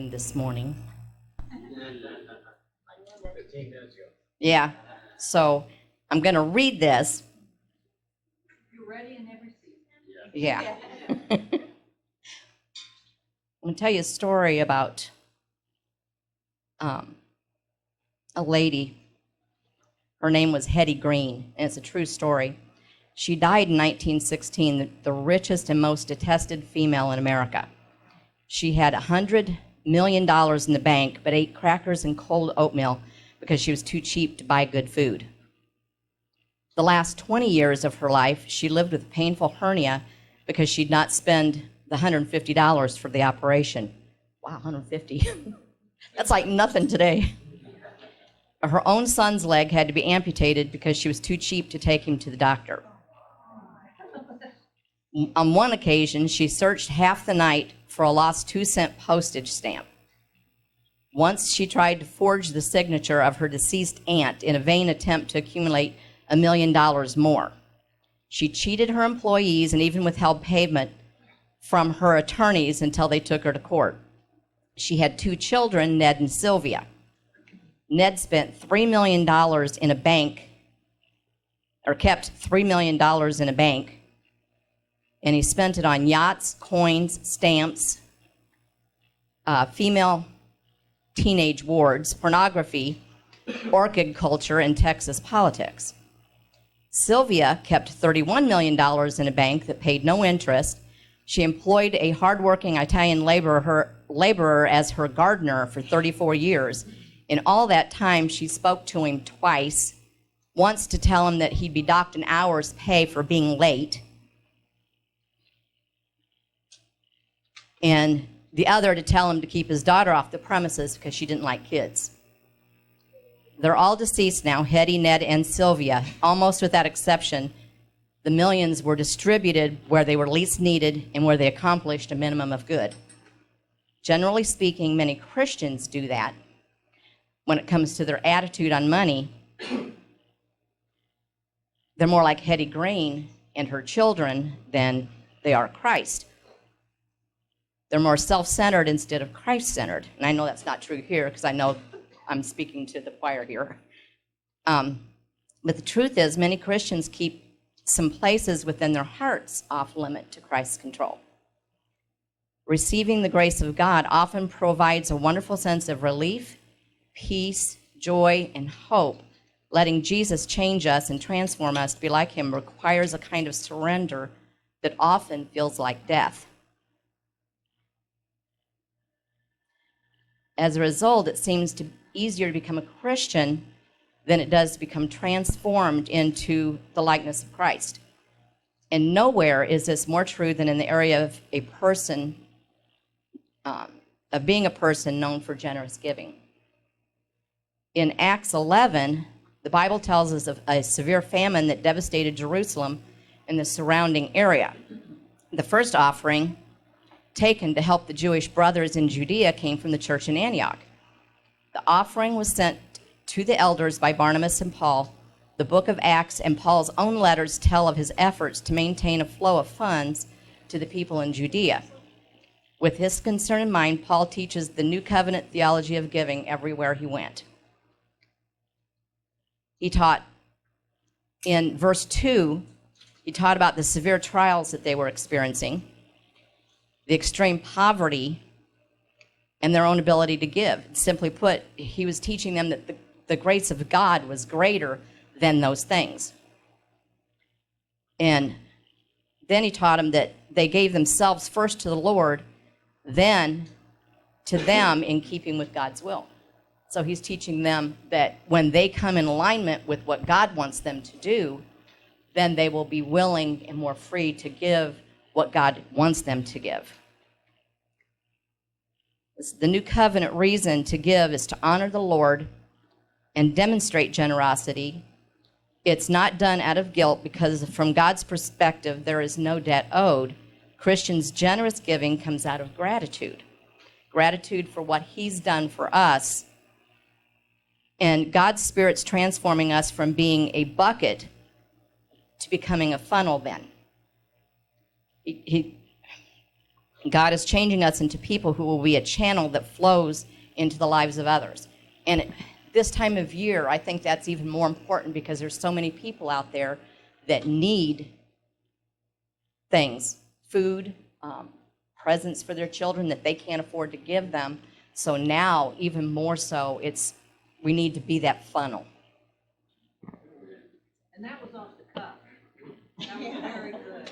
reading this morning. Yeah, so I'm going to read this. You're ready in every season. Yeah. I'm going to tell you a story about a lady. Her name was Hetty Green, and it's a true story. She died in 1916, the richest and most detested female in America. She had $100 million in the bank, but ate crackers and cold oatmeal because she was too cheap to buy good food. The last 20 years of her life, she lived with a painful hernia because she'd not spend the $150 for the operation. Wow, $150. That's like nothing today. Her own son's leg had to be amputated because she was too cheap to take him to the doctor. On one occasion, she searched half the night for a lost 2-cent postage stamp. Once she tried to forge the signature of her deceased aunt in a vain attempt to accumulate $1 million more. She cheated her employees and even withheld payment from her attorneys until they took her to court. She had 2 children, Ned and Sylvia. Ned spent $3 million in a bank, or kept $3 million in a bank, and he spent it on yachts, coins, stamps, female teenage wards, pornography, orchid culture, and Texas politics. Sylvia kept $31 million in a bank that paid no interest. She employed a hardworking Italian laborer as her gardener for 34 years. In all that time, she spoke to him twice, once to tell him that he'd be docked an hour's pay for being late, and the other to tell him to keep his daughter off the premises because she didn't like kids. They're all deceased now, Hetty, Ned, and Sylvia. Almost without exception, the millions were distributed where they were least needed and where they accomplished a minimum of good. Generally speaking, many Christians do that. When it comes to their attitude on money, they're more like Hetty Green and her children than they are Christ. They're more self-centered instead of Christ-centered. And I know that's not true here because I know I'm speaking to the choir here. But the truth is, many Christians keep some places within their hearts off limit to Christ's control. Receiving the grace of God often provides a wonderful sense of relief, peace, joy, and hope. Letting Jesus change us and transform us to be like him requires a kind of surrender that often feels like death. As a result, it seems easier to become a Christian than it does to become transformed into the likeness of Christ. And nowhere is this more true than in the area of a person, of being a person known for generous giving. In Acts 11, the Bible tells us of a severe famine that devastated Jerusalem and the surrounding area. The first offering taken to help the Jewish brothers in Judea came from the church in Antioch. The offering was sent to the elders by Barnabas and Paul. The book of Acts and Paul's own letters tell of his efforts to maintain a flow of funds to the people in Judea. With this concern in mind, Paul teaches the New Covenant theology of giving everywhere he went. He taught, in verse 2, he taught about the severe trials that they were experiencing, the extreme poverty, and their own ability to give. Simply put, he was teaching them that the grace of God was greater than those things. And then he taught them that they gave themselves first to the Lord, then to them in keeping with God's will. So he's teaching them that when they come in alignment with what God wants them to do, then they will be willing and more free to give what God wants them to give. The New Covenant reason to give is to honor the Lord and demonstrate generosity. It's not done out of guilt because from God's perspective, there is no debt owed. Christians' generous giving comes out of gratitude. Gratitude for what he's done for us. And God's Spirit's transforming us from being a bucket to becoming a funnel then. God is changing us into people who will be a channel that flows into the lives of others. And this time of year, I think that's even more important because there's so many people out there that need things, food, presents for their children that they can't afford to give them. So now, even more so, we need to be that funnel. And that was off the cuff. That was very good.